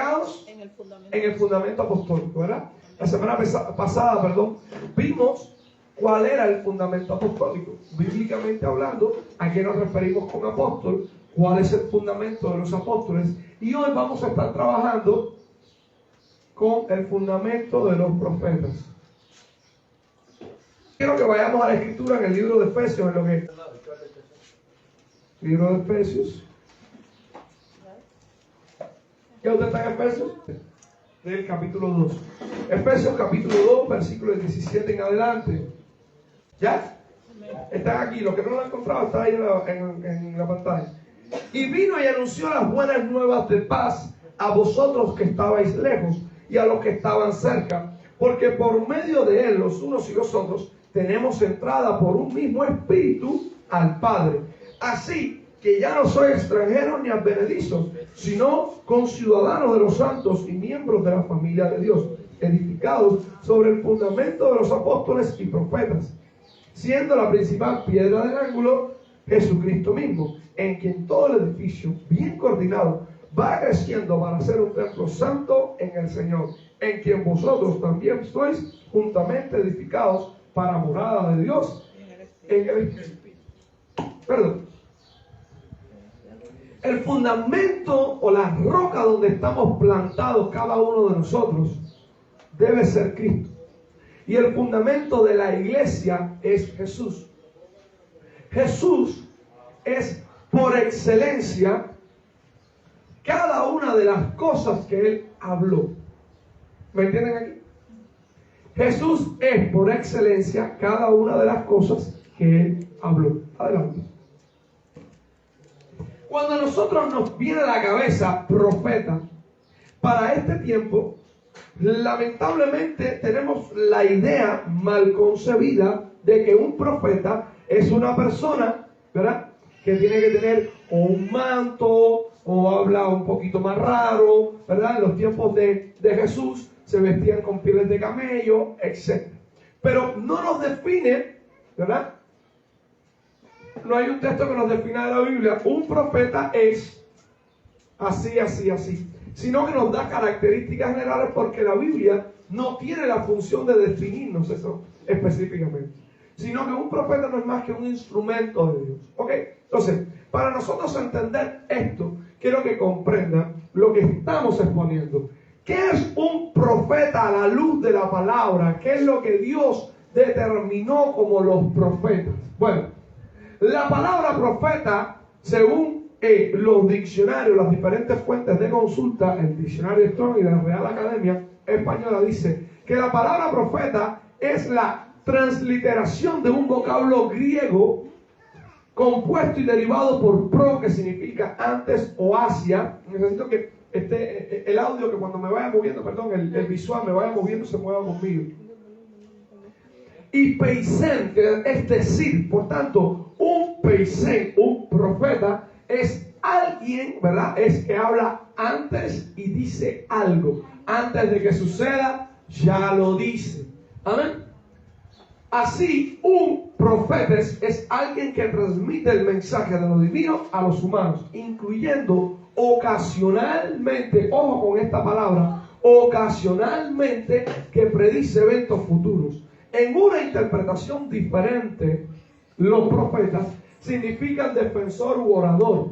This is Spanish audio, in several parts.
arraigados en el fundamento apostólico, ¿verdad? La semana pasada, vimos cuál era el fundamento apostólico. Bíblicamente hablando, ¿a qué nos referimos con apóstol? ¿Cuál es el fundamento de los apóstoles? Y hoy vamos a estar trabajando con el fundamento de los profetas. Quiero que vayamos a la escritura en el libro de Efesios, libro de Efesios. ¿Ya usted está en Efesios? Del capítulo 2. Efesios capítulo 2, versículos 17 en adelante. ¿Ya? Están aquí. Los que no lo han encontrado está ahí en la pantalla. Y vino y anunció las buenas nuevas de paz a vosotros que estabais lejos y a los que estaban cerca, porque por medio de él, los unos y los otros, tenemos entrada por un mismo espíritu al Padre. Así que ya no sois extranjeros ni advenedizos, sino conciudadanos de los santos y miembros de la familia de Dios, edificados sobre el fundamento de los apóstoles y profetas, siendo la principal piedra del ángulo Jesucristo mismo, en quien todo el edificio, bien coordinado, va creciendo para ser un templo santo en el Señor, en quien vosotros también sois juntamente edificados para morada de Dios en el Espíritu. El fundamento o la roca donde estamos plantados cada uno de nosotros debe ser Cristo. Y el fundamento de la iglesia es Jesús. Jesús es por excelencia cada una de las cosas que Él habló. ¿Me entienden aquí? Jesús es por excelencia cada una de las cosas que Él habló. Adelante. Cuando a nosotros nos viene a la cabeza profeta, para este tiempo, lamentablemente tenemos la idea mal concebida de que un profeta es una persona, ¿verdad?, que tiene que tener o un manto o habla un poquito más raro, ¿verdad? En los tiempos de Jesús se vestían con pieles de camello, etc. Pero no nos define, ¿verdad? No hay un texto que nos defina de la Biblia. Un profeta es así, así, así. Sino que nos da características generales porque la Biblia no tiene la función de definirnos eso específicamente. Sino que un profeta no es más que un instrumento de Dios. ¿Ok? Entonces, para nosotros entender esto, quiero que comprendan lo que estamos exponiendo. ¿Qué es un profeta a la luz de la palabra? ¿Qué es lo que Dios determinó como los profetas? Bueno, la palabra profeta, según los diccionarios, las diferentes fuentes de consulta, el diccionario Strong y la Real Academia Española dice que la palabra profeta es la transliteración de un vocablo griego compuesto y derivado por pro, que significa antes o hacia. Necesito que el audio, que cuando me vaya moviendo, el visual me vaya moviendo, se mueva conmigo. Y peisen, es decir, por tanto, un peisen, un profeta, es alguien, ¿verdad? Es que habla antes y dice algo. Antes de que suceda, ya lo dice. Amén. Así, un profeta es alguien que transmite el mensaje de lo divino a los humanos, incluyendo ocasionalmente, ojo con esta palabra, ocasionalmente, que predice eventos futuros. En una interpretación diferente, los profetas significan defensor u orador.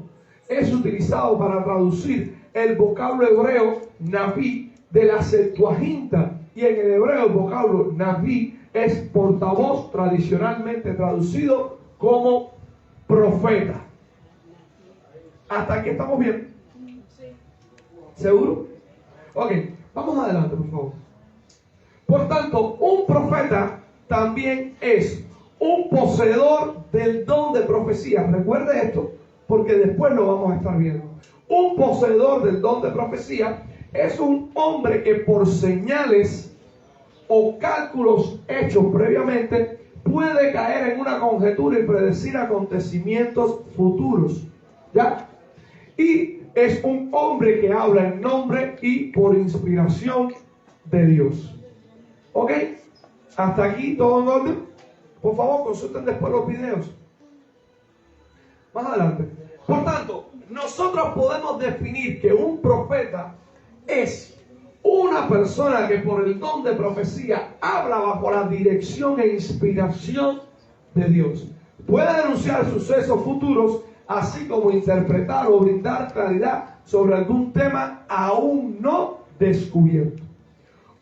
Es utilizado para traducir el vocablo hebreo naví de la Septuaginta, y en el hebreo el vocablo naví es portavoz, tradicionalmente traducido como profeta. ¿Hasta aquí estamos bien? ¿Seguro? Ok, vamos adelante, por favor. Por tanto, un profeta también es un poseedor del don de profecía. Recuerde esto, porque después lo vamos a estar viendo. Un poseedor del don de profecía es un hombre que por señales o cálculos hechos previamente puede caer en una conjetura y predecir acontecimientos futuros. ¿Ya? Y es un hombre que habla en nombre y por inspiración de Dios. ¿Ok? ¿Hasta aquí todo en orden? Por favor, consulten después los videos. Más adelante. Por tanto, nosotros podemos definir que un profeta es una persona que por el don de profecía habla bajo la dirección e inspiración de Dios. Puede anunciar sucesos futuros, así como interpretar o brindar claridad sobre algún tema aún no descubierto.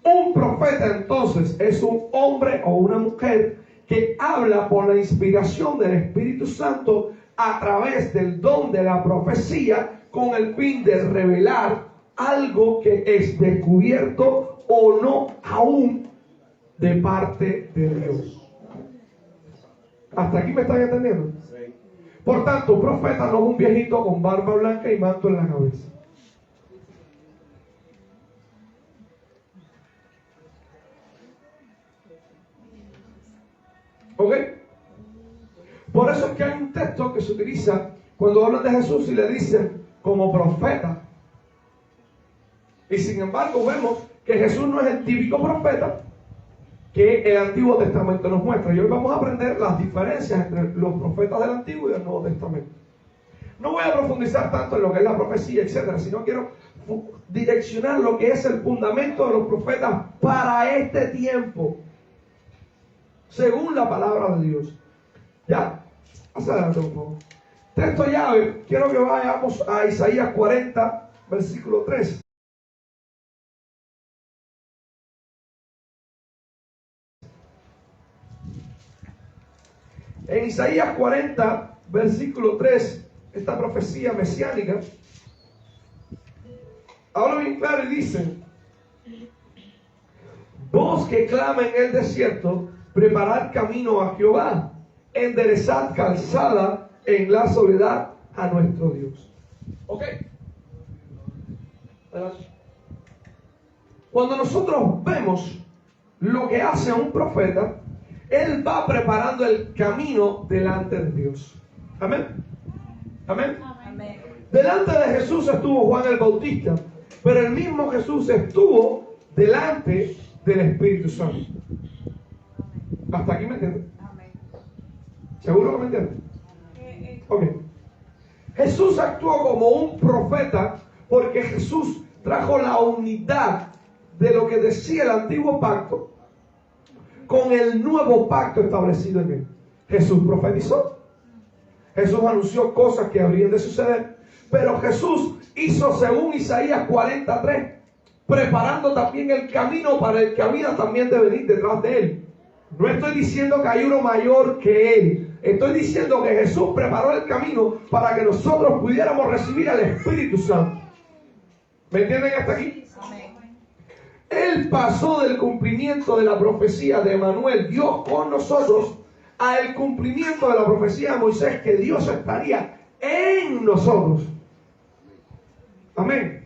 Un profeta entonces es un hombre o una mujer que habla por la inspiración del Espíritu Santo a través del don de la profecía con el fin de revelar algo que es descubierto o no aún de parte de Dios. ¿Hasta aquí me están entendiendo? Sí. Por tanto, un profeta no es un viejito con barba blanca y manto en la cabeza. ¿Ok? Por eso es que hay un texto que se utiliza cuando hablan de Jesús y le dicen como profeta. Y sin embargo vemos que Jesús no es el típico profeta que el Antiguo Testamento nos muestra. Y hoy vamos a aprender las diferencias entre los profetas del Antiguo y del Nuevo Testamento. No voy a profundizar tanto en lo que es la profecía, etcétera, sino quiero direccionar lo que es el fundamento de los profetas para este tiempo, según la palabra de Dios. Ya, adelante un poco. Texto llave, quiero que vayamos a Isaías 40, versículo 3. En Isaías 40, versículo 3, esta profecía mesiánica habla bien claro y dice: voz que clama en el desierto, preparad camino a Jehová, enderezad calzada en la soledad a nuestro Dios. ¿Ok? Cuando nosotros vemos lo que hace un profeta, él va preparando el camino delante de Dios. Amén. Amén. Amén. Delante de Jesús estuvo Juan el Bautista, pero el mismo Jesús estuvo delante del Espíritu Santo. ¿Hasta aquí me entienden? ¿Seguro que me entienden? Ok. Jesús actuó como un profeta porque Jesús trajo la unidad de lo que decía el antiguo pacto con el nuevo pacto establecido en él. Jesús profetizó. Jesús anunció cosas que habrían de suceder. Pero Jesús hizo según Isaías 43, preparando también el camino para el que había también de venir detrás de él. No estoy diciendo que hay uno mayor que él. Estoy diciendo que Jesús preparó el camino para que nosotros pudiéramos recibir al Espíritu Santo. ¿Me entienden hasta aquí? Él pasó del cumplimiento de la profecía de Emanuel, Dios con nosotros, al cumplimiento de la profecía de Moisés, que Dios estaría en nosotros. Amén.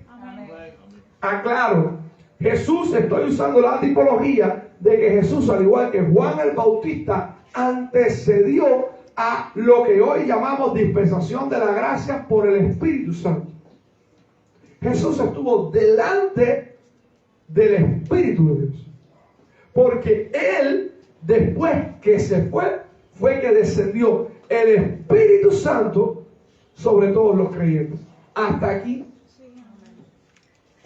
Aclaro, Jesús, estoy usando la tipología de que Jesús, al igual que Juan el Bautista, antecedió a lo que hoy llamamos dispensación de la gracia por el Espíritu Santo. Jesús estuvo delante del Espíritu de Dios, porque Él, después que se fue que descendió el Espíritu Santo sobre todos los creyentes. Hasta aquí.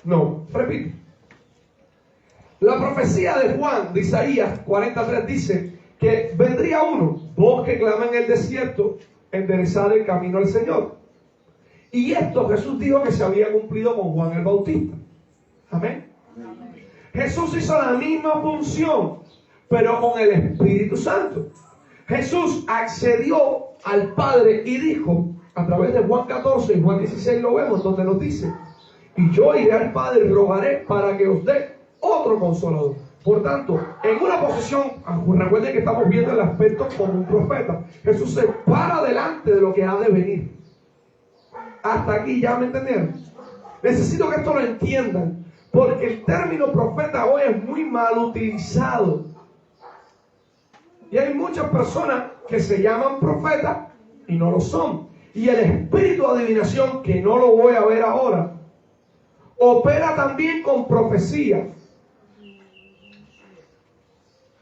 No, repito. La profecía de Juan, de Isaías 43, dice que vendría uno, voz que clama en el desierto, enderezar el camino al Señor. Y esto Jesús dijo que se había cumplido con Juan el Bautista. Amén. Amén. Jesús hizo la misma función, pero con el Espíritu Santo. Jesús accedió al Padre y dijo, a través de Juan 14 y Juan 16 lo vemos, donde nos dice: y yo iré al Padre y rogaré para que os dé otro consolador. Por tanto, en una posición, recuerden que estamos viendo el aspecto como un profeta. Jesús se para delante de lo que ha de venir. Hasta aquí, ¿ya me entendieron? Necesito que esto lo entiendan, porque el término profeta hoy es muy mal utilizado. Y hay muchas personas que se llaman profetas y no lo son. Y el espíritu de adivinación, que no lo voy a ver ahora, opera también con profecía.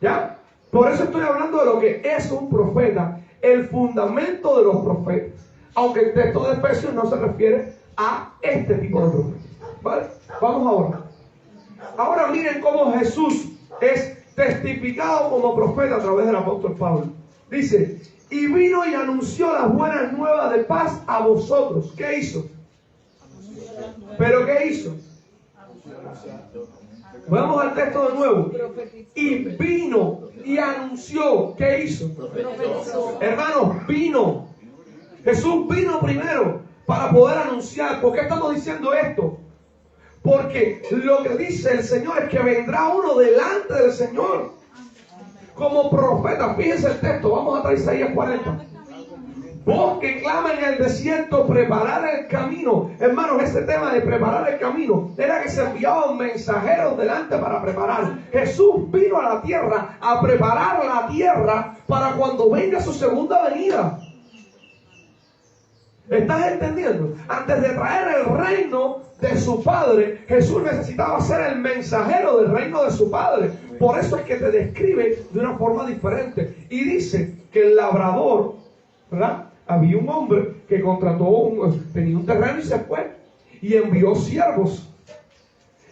¿Ya? Por eso estoy hablando de lo que es un profeta, el fundamento de los profetas. Aunque el texto de Efesios no se refiere a este tipo de profeta. ¿Vale? Vamos ahora. Ahora miren cómo Jesús es testificado como profeta a través del apóstol Pablo. Dice, y vino y anunció las buenas nuevas de paz a vosotros. ¿Qué hizo? ¿Pero qué hizo? Vamos al texto de nuevo. Y vino y anunció. ¿Qué hizo? Hermanos, vino. Jesús vino primero para poder anunciar. ¿Por qué estamos diciendo esto? Porque lo que dice el Señor es que vendrá uno delante del Señor como profeta. Fíjense el texto. Vamos a Isaías 40. Vos que clama en el desierto, preparar el camino. Hermanos, ese tema de preparar el camino era que se enviaban mensajeros delante para preparar. Jesús vino a la tierra a preparar la tierra para cuando venga su segunda venida. ¿Estás entendiendo? Antes de traer el reino de su Padre, Jesús necesitaba ser el mensajero del reino de su Padre. Por eso es que te describe de una forma diferente. Y dice que el labrador, ¿verdad? Había un hombre que tenía un terreno y se fue. Y envió siervos.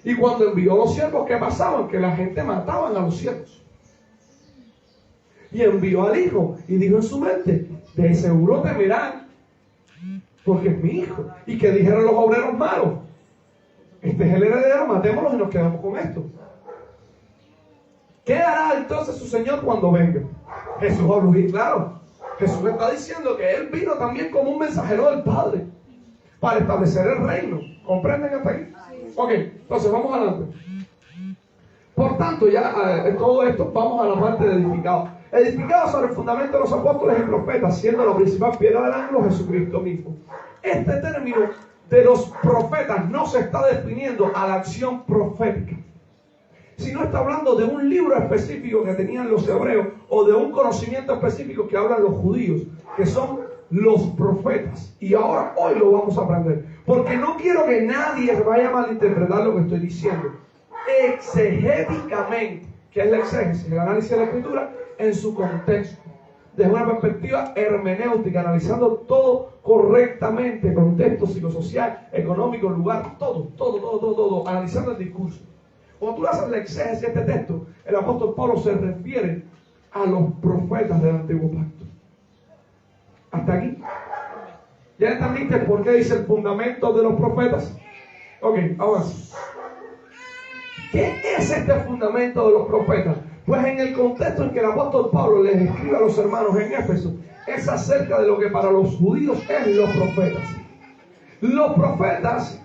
Y cuando envió los siervos, ¿qué pasaban? Que la gente mataban a los siervos. Y envió al hijo. Y dijo en su mente, de seguro temerán, porque es mi hijo. ¿Y qué dijeron los obreros malos? Este es el heredero, matémoslo y nos quedamos con esto. ¿Qué hará entonces su Señor cuando venga? Jesús va a rugir, claro. Jesús está diciendo que Él vino también como un mensajero del Padre para establecer el reino. ¿Comprenden hasta aquí? Ok, entonces vamos adelante. Por tanto, ya todo esto, vamos a la parte de edificado. Edificado sobre el fundamento de los apóstoles y profetas, siendo la principal piedra del ángulo Jesucristo mismo. Este término de los profetas no se está definiendo a la acción profética, sino está hablando de un libro específico que tenían los hebreos o de un conocimiento específico que hablan los judíos, que son los profetas. Y ahora, hoy lo vamos a aprender, porque no quiero que nadie vaya a malinterpretar lo que estoy diciendo. Exegéticamente, que es la exégesis, el análisis de la escritura en su contexto, desde una perspectiva hermenéutica, analizando todo correctamente, contexto psicosocial, económico, lugar, todo, analizando el discurso. Cuando tú haces la exégesis de este texto, el apóstol Pablo se refiere a los profetas del Antiguo Pacto. Hasta aquí. ¿Ya entendiste por qué dice el fundamento de los profetas? Ok, avanza. ¿Qué es este fundamento de los profetas? Pues en el contexto en que el apóstol Pablo les escribe a los hermanos en Éfeso, es acerca de lo que para los judíos es los profetas. Los profetas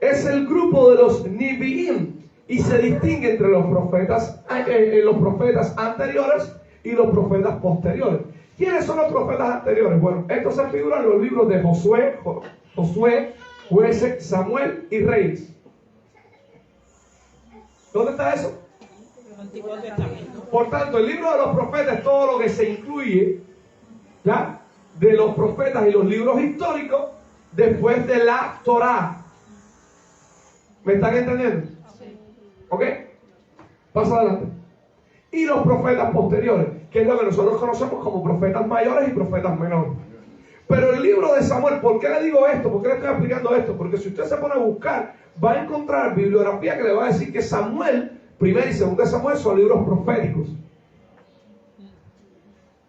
es el grupo de los Nibiim, y se distingue entre los profetas anteriores y los profetas posteriores. ¿Quiénes son los profetas anteriores? Bueno, estos se figuran en los libros de Josué, Jueces, Samuel y Reyes. ¿Dónde está eso? Por tanto, el libro de los profetas es todo lo que se incluye, ¿ya?, de los profetas y los libros históricos después de la Torá. ¿Me están entendiendo? ¿Ok? Pasa adelante. Y los profetas posteriores, que es lo que nosotros conocemos como profetas mayores y profetas menores. Pero el libro de Samuel, ¿por qué le digo esto? ¿Por qué le estoy explicando esto? Porque si usted se pone a buscar, va a encontrar bibliografía que le va a decir que Samuel, 1 y 2 Samuel, son libros proféticos.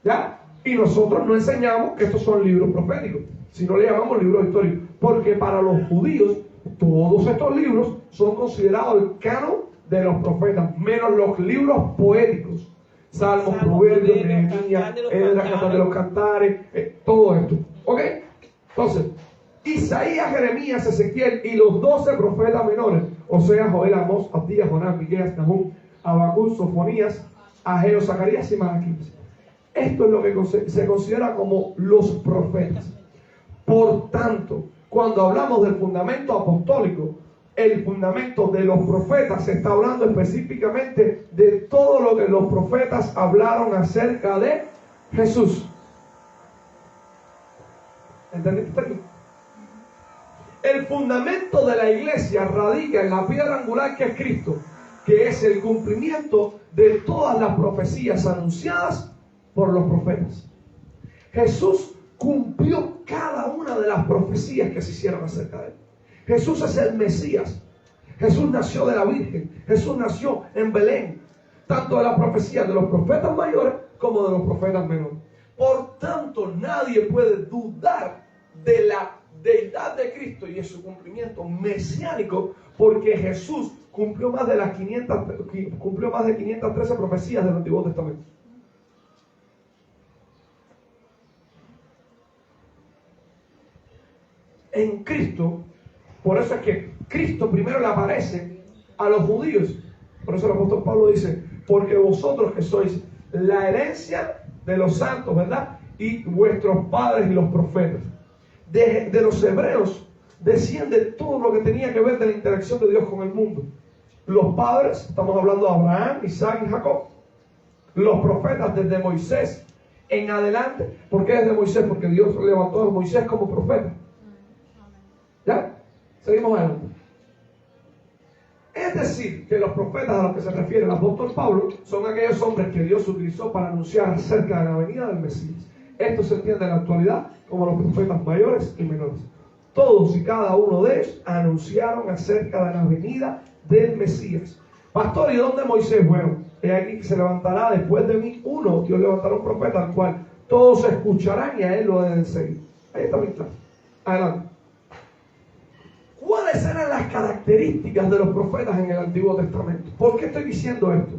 ¿Ya? Y nosotros no enseñamos que estos son libros proféticos, sino le llamamos libros históricos. Porque para los judíos, todos estos libros son considerados el canon de los profetas, menos los libros poéticos. Salmos, Proverbios, Nehemías, Esdras, Cantar de los Cantares, todo esto. ¿Ok? Entonces, Isaías, Jeremías, Ezequiel y los 12 profetas menores, Oseas, Joel, Amós, Abdías, Jonás, Miqueas, Nahum, Habacuc, Sofonías, Ageo, Zacarías y Malaquías. Esto es lo que se considera como los profetas. Por tanto, cuando hablamos del fundamento apostólico, el fundamento de los profetas se está hablando específicamente de todo lo que los profetas hablaron acerca de Jesús. ¿Entendiste? El fundamento de la iglesia radica en la piedra angular que es Cristo, que es el cumplimiento de todas las profecías anunciadas por los profetas. Jesús cumplió cada una de las profecías que se hicieron acerca de él. Jesús es el Mesías, Jesús nació de la Virgen. Jesús nació en Belén. Tanto de la profecía de los profetas mayores como de los profetas menores. Por tanto, nadie puede dudar de la deidad de Cristo y de su cumplimiento mesiánico, porque Jesús cumplió más de 513 profecías del Antiguo Testamento. En Cristo, por eso es que Cristo primero le aparece a los judíos. Por eso el apóstol Pablo dice, porque vosotros que sois la herencia de los santos, ¿verdad? Y vuestros padres y los profetas. De los hebreos desciende todo lo que tenía que ver de la interacción de Dios con el mundo. Los padres, estamos hablando de Abraham, Isaac y Jacob. Los profetas desde Moisés en adelante. ¿Por qué desde Moisés? Porque Dios levantó a Moisés como profeta. ¿Ya? Seguimos adelante. Es decir, que los profetas a los que se refiere el apóstol Pablo son aquellos hombres que Dios utilizó para anunciar acerca de la venida del Mesías. Esto se entiende en la actualidad como los profetas mayores y menores. Todos y cada uno de ellos anunciaron acerca de la venida del Mesías. Pastor, ¿y dónde Moisés? Bueno, he aquí que se levantará después de mí uno. Dios levantará un profeta al cual todos escucharán y a él lo deben seguir. Ahí está mi clase. Adelante. ¿Cuáles eran las características de los profetas en el Antiguo Testamento? ¿Por qué estoy diciendo esto?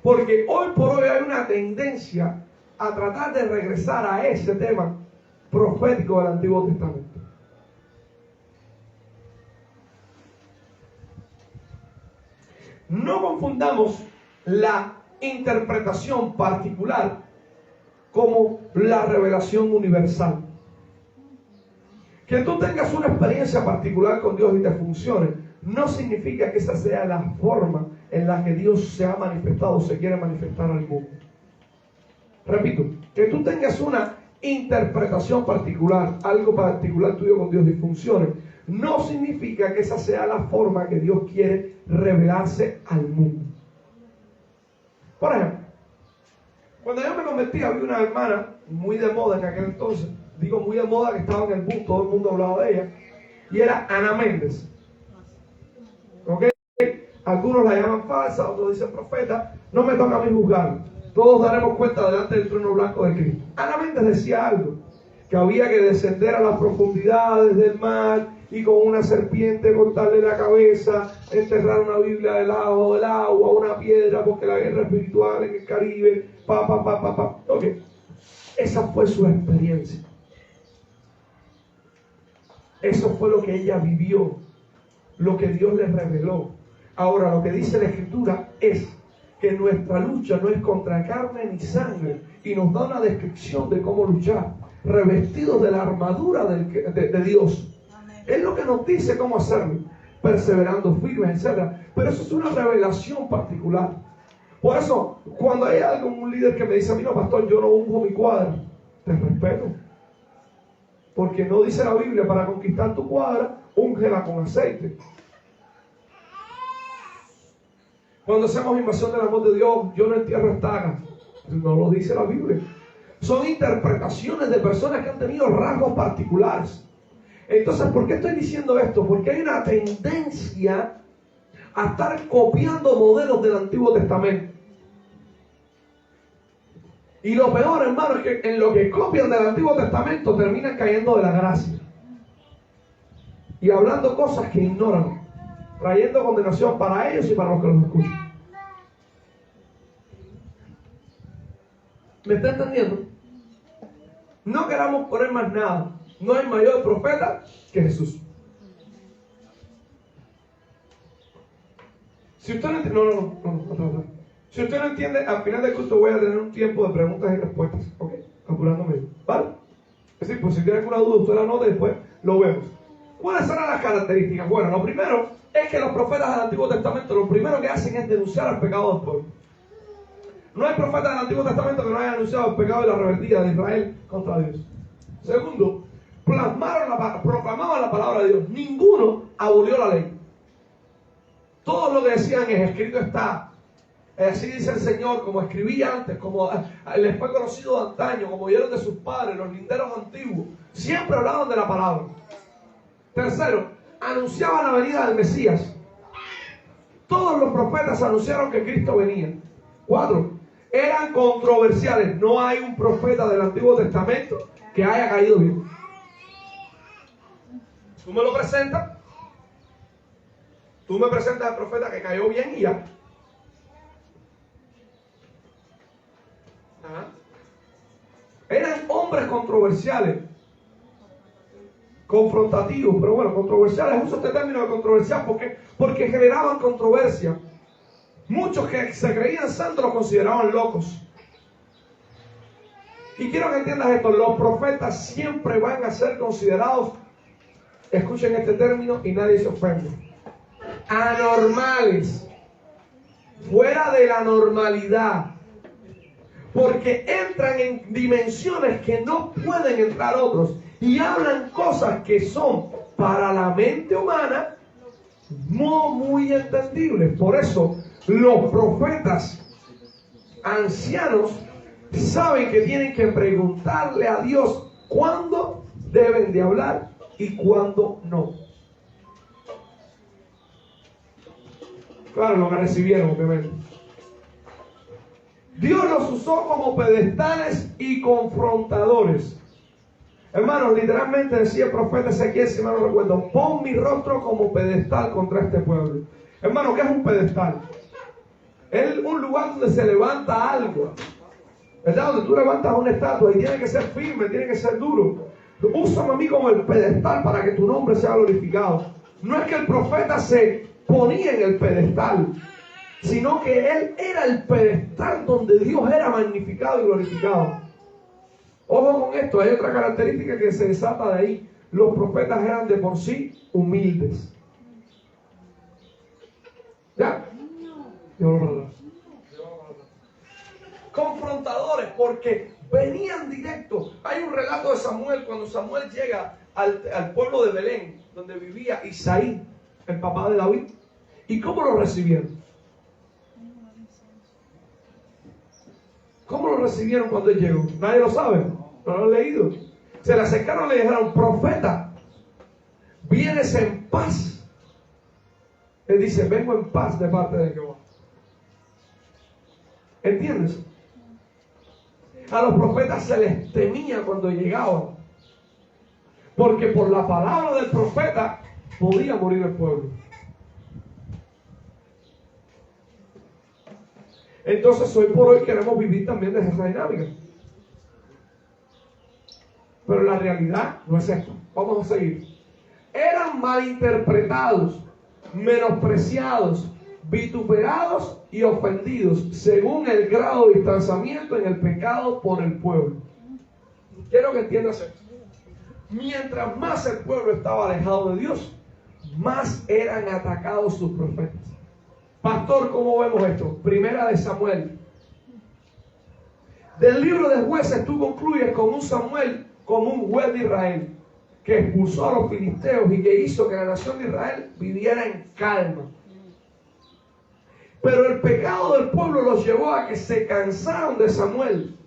Porque hoy por hoy hay una tendencia a tratar de regresar a ese tema profético del Antiguo Testamento. No confundamos la interpretación particular como la revelación universal. Que tú tengas una experiencia particular con Dios y te funcione, no significa que esa sea la forma en la que Dios se ha manifestado o se quiere manifestar al mundo. Repito, que tú tengas una interpretación particular, algo particular tuyo con Dios y funcione, no significa que esa sea la forma que Dios quiere revelarse al mundo. Por ejemplo, cuando yo me convertí, había una hermana muy de moda en aquel entonces, digo muy de moda, que estaba en el boom, todo el mundo hablaba de ella, y era Ana Méndez. ¿Ok? Algunos la llaman falsa, otros dicen profeta. No me toca a mí juzgar. Todos daremos cuenta delante del trono blanco de Cristo. Ana Méndez decía algo, que había que descender a las profundidades del mar y con una serpiente cortarle la cabeza, enterrar una Biblia debajo del agua, una piedra, porque la guerra espiritual en el Caribe, Ok. Esa fue su experiencia. Eso fue lo que ella vivió, lo que Dios le reveló. Ahora, lo que dice la Escritura es que nuestra lucha no es contra carne ni sangre, y nos da una descripción de cómo luchar, revestidos de la armadura de Dios. Amén. Es lo que nos dice cómo hacerlo, perseverando firmes, etc. Pero eso es una revelación particular. Por eso, cuando hay algún líder que me dice a mí, no, pastor, yo no unjo mi cuadra, te respeto. Porque no dice la Biblia, para conquistar tu cuadra, úngela con aceite. Cuando hacemos invasión del amor de Dios, yo no entierro estaca. No lo dice la Biblia. Son interpretaciones de personas que han tenido rasgos particulares. Entonces, ¿por qué estoy diciendo esto? Porque hay una tendencia a estar copiando modelos del Antiguo Testamento. Y lo peor, hermano, es que en lo que copian del Antiguo Testamento terminan cayendo de la gracia. Y hablando cosas que ignoran, trayendo condenación para ellos y para los que los escuchan. ¿Me está entendiendo? No queramos poner más nada. No hay mayor profeta que Jesús. Si usted no entiende, no. Si usted no entiende, al final del curso voy a tener un tiempo de preguntas y respuestas. ¿Ok? Apurándome. ¿Vale? Es decir, pues si tiene alguna duda, usted la nota y después lo vemos. ¿Cuáles serán las características? Bueno, lo primero es que los profetas del Antiguo Testamento lo primero que hacen es denunciar el pecado del pueblo. No hay profeta del Antiguo Testamento que no haya anunciado el pecado y la rebeldía de Israel contra Dios. Segundo, proclamaban la palabra de Dios. Ninguno abolió la ley. Todo lo que decían es: escrito está. Así dice el Señor, como escribía antes, como les fue conocido de antaño, como oyeron de sus padres, los linderos antiguos. Siempre hablaban de la palabra. Tercero, anunciaban la venida del Mesías. todos los profetas anunciaron que Cristo venía. 4, eran controversiales. No hay un profeta del Antiguo Testamento que haya caído bien. Tú me lo presentas, tú me presentas al profeta que cayó bien y ya. Eran hombres controversiales, confrontativos, pero bueno, controversiales, uso este término de controversial porque generaban controversia. Muchos que se creían santos los consideraban locos. Y quiero que entiendas esto, los profetas siempre van a ser considerados, escuchen este término y nadie se ofende, anormales, fuera de la normalidad, porque entran en dimensiones que no pueden entrar otros y hablan cosas que son para la mente humana no muy entendibles. Por eso los profetas ancianos saben que tienen que preguntarle a Dios cuándo deben de hablar y cuándo no. Claro, lo que recibieron, obviamente. Dios los usó como pedestales y confrontadores. Hermanos, literalmente decía el profeta Ezequiel, si mal no recuerdo, pon mi rostro como pedestal contra este pueblo. Hermano, ¿qué es un pedestal? Es un lugar donde se levanta algo, ¿verdad? Donde tú levantas una estatua y tiene que ser firme, tiene que ser duro. Úsame a mí como el pedestal para que tu nombre sea glorificado. No es que el profeta se ponía en el pedestal, sino que él era el pedestal donde Dios era magnificado y glorificado. Ojo con esto, hay otra característica que se desata de ahí. Los profetas eran de por sí humildes. ¿Ya? Confrontadores, porque venían directos. Hay un relato de Samuel, cuando Samuel llega al pueblo de Belén, donde vivía Isaí, el papá de David. ¿Y cómo lo recibieron? ¿Cómo lo recibieron cuando él llegó? Nadie lo sabe, no lo han leído. Se le acercaron y le dijeron: profeta, vienes en paz. Él dice: vengo en paz de parte de Jehová. ¿Entiendes? A los profetas se les temía cuando llegaban, porque por la palabra del profeta podía morir el pueblo. Entonces hoy por hoy queremos vivir también de esa dinámica, pero la realidad no es esto. Vamos a seguir. Eran malinterpretados, menospreciados, vituperados y ofendidos según el grado de distanciamiento en el pecado por el pueblo. Quiero que entiendas esto. Mientras más el pueblo estaba alejado de Dios, más eran atacados sus profetas. Pastor, ¿cómo vemos esto? Primera de Samuel. Del libro de Jueces tú concluyes con un Samuel como un juez de Israel, que expulsó a los filisteos y que hizo que la nación de Israel viviera en calma. Pero el pecado del pueblo los llevó a que se cansaron de Samuel,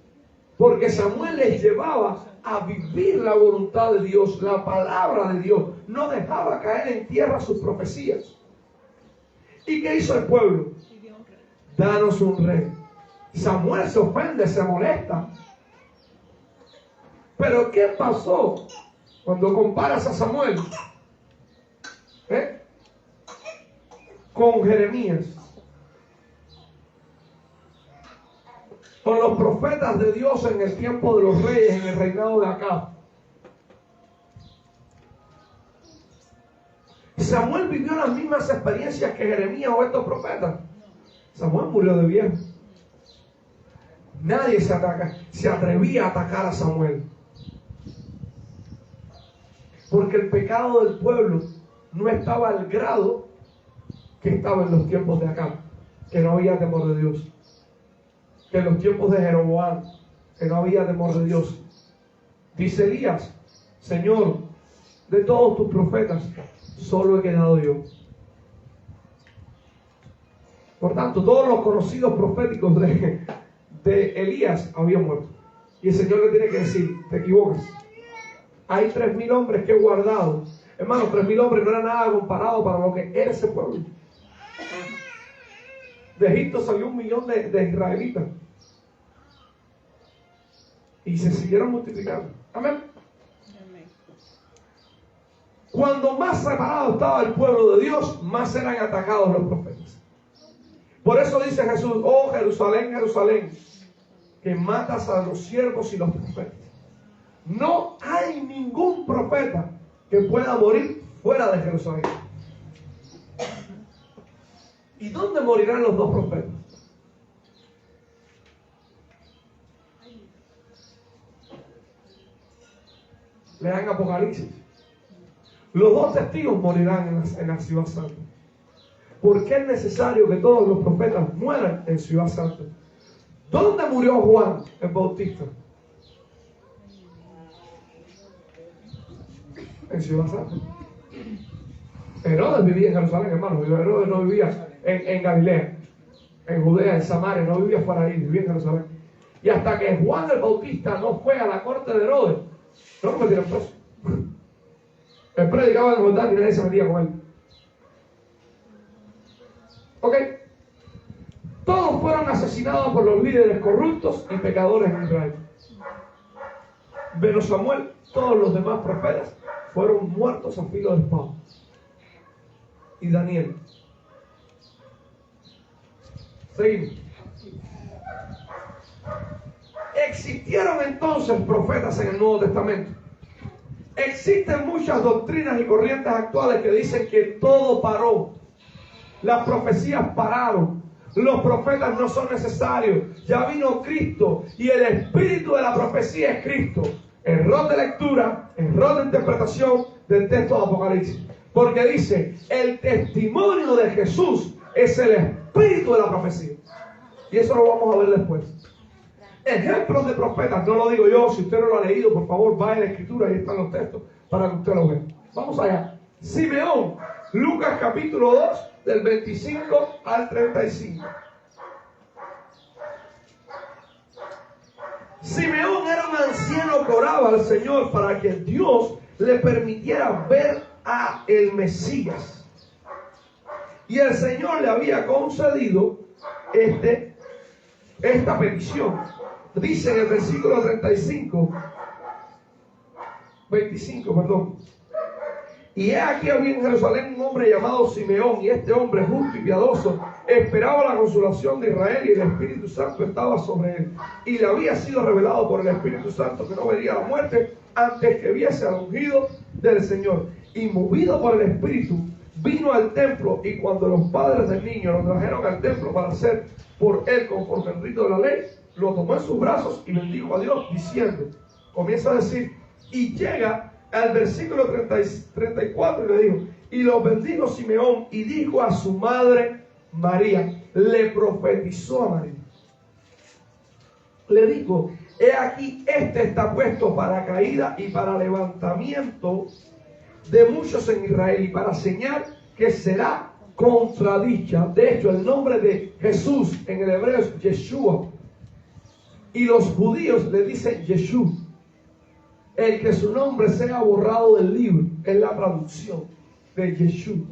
porque Samuel les llevaba a vivir la voluntad de Dios, la palabra de Dios. No dejaba caer en tierra sus profecías. ¿Y qué hizo el pueblo? Danos un rey. Samuel se ofende, se molesta. Pero ¿qué pasó cuando comparas a Samuel con Jeremías? Con los profetas de Dios en el tiempo de los reyes, en el reinado de Acab. Samuel vivió las mismas experiencias que Jeremías o estos profetas. Samuel murió de viejo. Nadie se atrevía a atacar a Samuel, porque el pecado del pueblo no estaba al grado que estaba en los tiempos de Acab, que no había temor de Dios, que en los tiempos de Jeroboam, que no había temor de Dios. Dice Elías: Señor, de todos tus profetas solo he quedado yo. Por tanto, todos los conocidos proféticos de Elías habían muerto. Y el Señor le tiene que decir: te equivocas. Hay 3,000 hombres que he guardado. Hermano, 3,000 hombres no era nada comparado para lo que era ese pueblo. De Egipto salió 1 millón de israelitas. Y se siguieron multiplicando. Amén. Cuando más separado estaba el pueblo de Dios, más eran atacados los profetas. Por eso dice Jesús: oh Jerusalén, Jerusalén, que matas a los siervos y los profetas. No hay ningún profeta que pueda morir fuera de Jerusalén. ¿Y dónde morirán los 2 profetas? Lean Apocalipsis. Los 2 testigos morirán en la ciudad santa. ¿Por qué es necesario que todos los profetas mueran en ciudad santa? ¿Dónde murió Juan el Bautista? En ciudad santa. Herodes vivía en Jerusalén, hermano. Herodes no vivía en Galilea, en Judea, en Samaria. No vivía fuera ahí, vivía en Jerusalén. Y hasta que Juan el Bautista no fue a la corte de Herodes, no lo metieron preso. Él predicaba en Jordán y nadie se metía con él. Ok. Todos fueron asesinados por los líderes corruptos y pecadores en Israel. Menos Samuel, todos los demás profetas fueron muertos a filo de espada. Y Daniel. Seguimos. Existieron entonces profetas en el Nuevo Testamento. Existen muchas doctrinas y corrientes actuales que dicen que todo paró. Las profecías pararon. Los profetas no son necesarios. Ya vino Cristo y el espíritu de la profecía es Cristo. Error de lectura, error de interpretación del texto de Apocalipsis. Porque dice, el testimonio de Jesús es el espíritu de la profecía. Y eso lo vamos a ver después. Ejemplos de profetas, no lo digo yo, si usted no lo ha leído, por favor, vaya a la escritura, ahí están los textos, para que usted lo vea. Vamos allá. Simeón, Lucas capítulo 2, del 25 al 35. Simeón era un anciano que oraba al Señor para que Dios le permitiera ver a el Mesías. Y el Señor le había concedido esta petición. Dice en el versículo 25, perdón. Y he aquí había en Jerusalén un hombre llamado Simeón, y este hombre justo y piadoso esperaba la consolación de Israel, y el Espíritu Santo estaba sobre él. Y le había sido revelado por el Espíritu Santo que no vería la muerte antes que viese al ungido del Señor. Y movido por el Espíritu, vino al templo, y cuando los padres del niño lo trajeron al templo para hacer por él conforme el rito de la ley, lo tomó en sus brazos y bendijo a Dios, diciendo, comienza a decir, y llega al versículo 34 y le dijo, y lo bendijo Simeón y dijo a su madre María, le profetizó a María. Le dijo, he aquí, este está puesto para caída y para levantamiento de muchos en Israel, y para señal que será contradicha. De hecho, el nombre de Jesús en el hebreo es Yeshua, y los judíos le dicen Yeshua. El que su nombre sea borrado del libro es la traducción de Yeshua.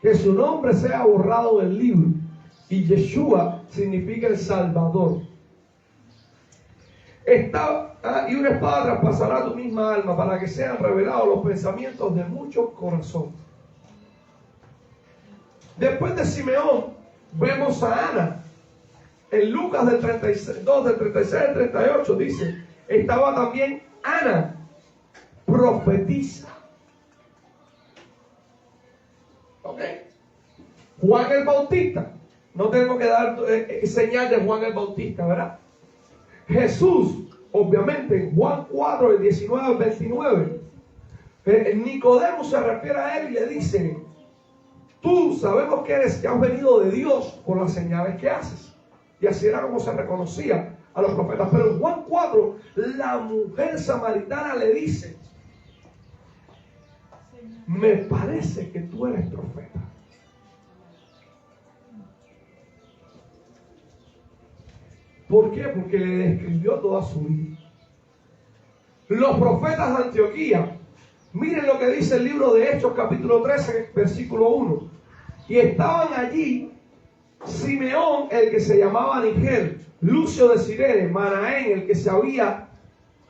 Que su nombre sea borrado del libro. Y Yeshua significa el Salvador. Y una espada traspasará tu misma alma, para que sean revelados los pensamientos de muchos corazones. Después de Simeón, vemos a Ana. En Lucas del 32, del 36 al 38 dice, estaba también Ana, profetisa. ¿Ok? Juan el Bautista. No tengo que dar señal de Juan el Bautista, ¿verdad? Jesús, obviamente, en Juan 4, del 19 al 29, Nicodemo se refiere a él y le dice, tú sabemos que has venido de Dios por las señales que haces. Y así era como se reconocía a los profetas. Pero en Juan 4, la mujer samaritana le dice, me parece que tú eres profeta. ¿Por qué? Porque le describió toda su vida. Los profetas de Antioquía, miren lo que dice el libro de Hechos capítulo 13, versículo 1. Y estaban allí Simeón, el que se llamaba Niger, Lucio de Cirene, Manaén, el que se había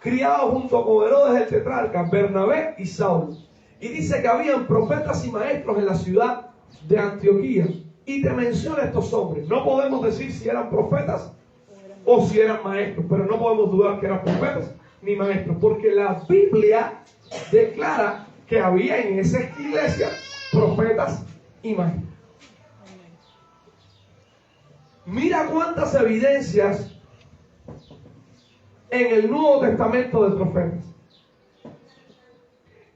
criado junto con Herodes el tetrarca, Bernabé y Saulo. Y dice que habían profetas y maestros en la ciudad de Antioquía. Y te menciona estos hombres. No podemos decir si eran profetas o si eran maestros, pero no podemos dudar que eran profetas ni maestros, porque la Biblia declara que había en esa iglesia profetas y maestros. Mira cuántas evidencias en el Nuevo Testamento de profetas.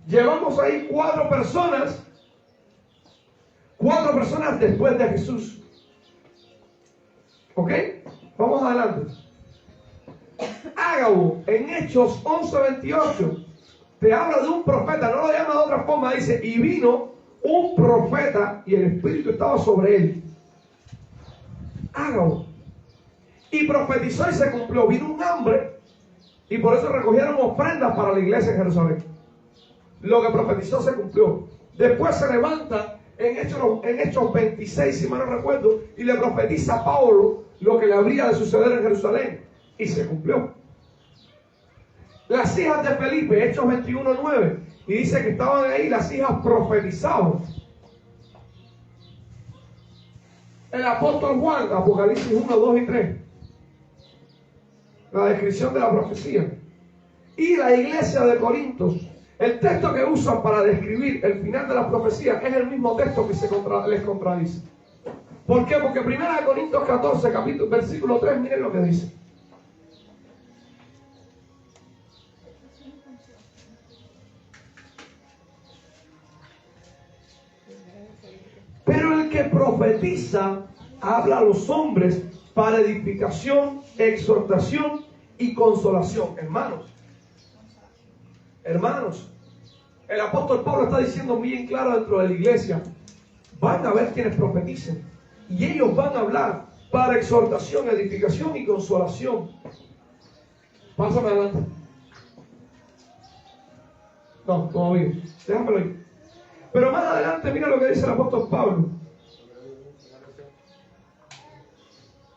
Llevamos ahí 4 personas después de Jesús. ¿Ok? Vamos adelante. Ágabo, en Hechos 11:28, te habla de un profeta, no lo llama de otra forma, dice, y vino un profeta y el Espíritu estaba sobre él. Ágabo. Y profetizó y se cumplió. Vino un hambre y por eso recogieron ofrendas para la iglesia en Jerusalén. Lo que profetizó se cumplió. Después se levanta en Hechos 26, si mal no recuerdo, y le profetiza a Pablo lo que le habría de suceder en Jerusalén. Y se cumplió. Las hijas de Felipe, Hechos 21:9, y dice que estaban ahí las hijas profetizaban. El apóstol Juan, Apocalipsis 1, 2 y 3. La descripción de la profecía. Y la iglesia de Corintios. El texto que usan para describir el final de la profecía es el mismo texto que les contradice. ¿Por qué? Porque 1 Corintios 14, versículo 3, miren lo que dice. Pero el que profetiza habla a los hombres para edificación, exhortación y consolación. Hermanos, el apóstol Pablo está diciendo bien claro dentro de la iglesia, van a haber quienes profeticen y ellos van a hablar para exhortación, edificación y consolación. Pásame adelante. No, todavía. Déjamelo ahí. Pero más adelante, mira lo que dice el apóstol Pablo.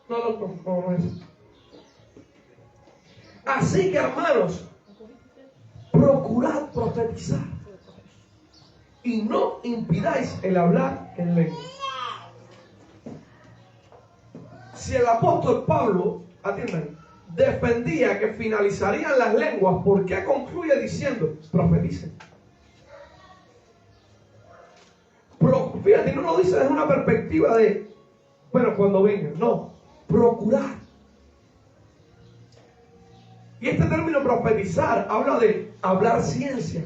No es. Así que, hermanos, procurad profetizar y no impidáis el hablar en lengua. Si el apóstol Pablo, atiendan, defendía que finalizarían las lenguas, ¿por qué concluye diciendo profeticen? Fíjate, no lo dice desde una perspectiva de, bueno, cuando vengan, no, procurar. Y este término profetizar habla de hablar ciencia,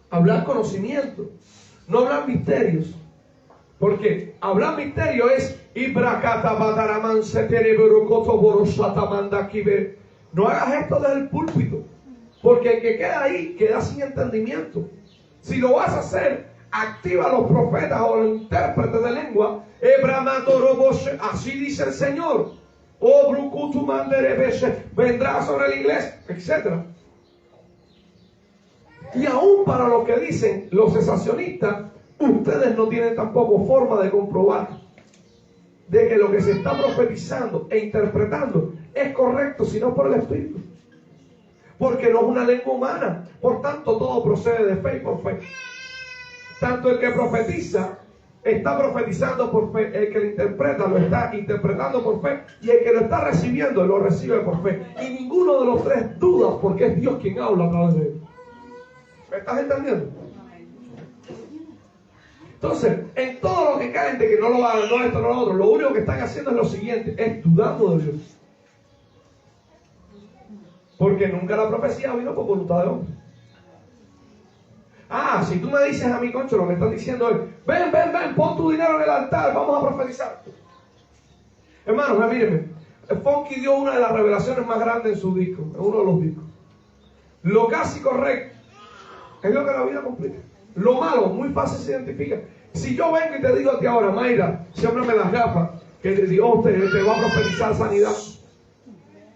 hablar conocimiento, no hablar misterios. Porque hablar misterio es no hagas esto desde el púlpito, porque el que queda ahí queda sin entendimiento. Si lo vas a hacer, activa a los profetas o los intérpretes de lengua. Así dice el Señor. Vendrá sobre la iglesia, etc. Y aún para lo que dicen los cesacionistas, ustedes no tienen tampoco forma de comprobar de que lo que se está profetizando e interpretando es correcto, sino por el Espíritu. Porque no es una lengua humana. Por tanto, todo procede de fe y por fe. Tanto el que profetiza está profetizando por fe, el que lo interpreta lo está interpretando por fe, y el que lo está recibiendo lo recibe por fe. Y ninguno de los tres duda, porque es Dios quien habla a través de él. ¿Me estás entendiendo? Entonces, en todo lo que caen de que no lo hagan, no esto, no lo otro, lo único que están haciendo es lo siguiente, es dudando de Dios. Porque nunca la profecía vino por voluntad de hombre. Ah, si tú me dices a mí, concho, lo que están diciendo es, ven, pon tu dinero en el altar, vamos a profetizar. Hermanos, mírenme, Funky dio una de las revelaciones más grandes en su disco, en uno de los discos. Lo casi correcto es lo que la vida complica. Lo malo, muy fácil se identifica. Si yo vengo y te digo a ti ahora, Mayra, siémbrame las gafas, que te digo, te va a profetizar sanidad.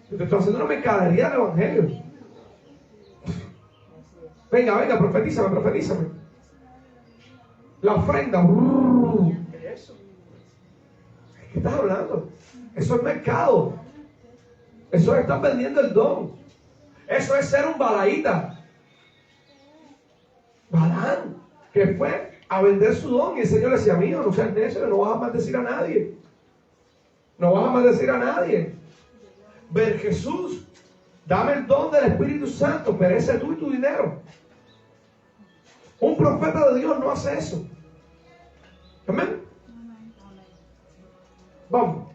Te estoy haciendo una mercadería del evangelio. Venga, profetízame. La ofrenda, ¿Qué estás hablando? Eso es mercado. Eso es estar vendiendo el don. Eso es ser un balaíta. Balán, que fue a vender su don y el Señor le decía, mío, no seas necio, no vas a maldecir a nadie. No vas a maldecir a nadie. Ver Jesús, dame el don del Espíritu Santo, perece tú y tu dinero. Un profeta de Dios no hace eso. Amén. Vamos.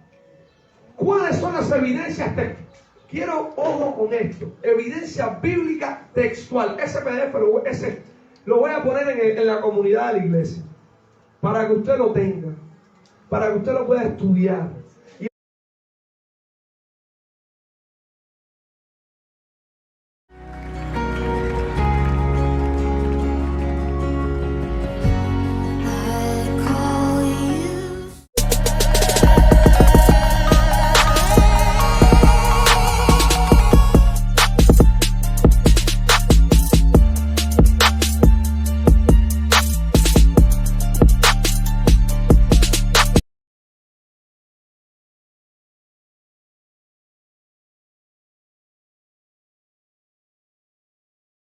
¿Cuáles son las evidencias textuales? Quiero ojo con esto. Evidencia bíblica textual. Ese PDF lo voy a poner en la comunidad de la iglesia. Para que usted lo tenga. Para que usted lo pueda estudiar.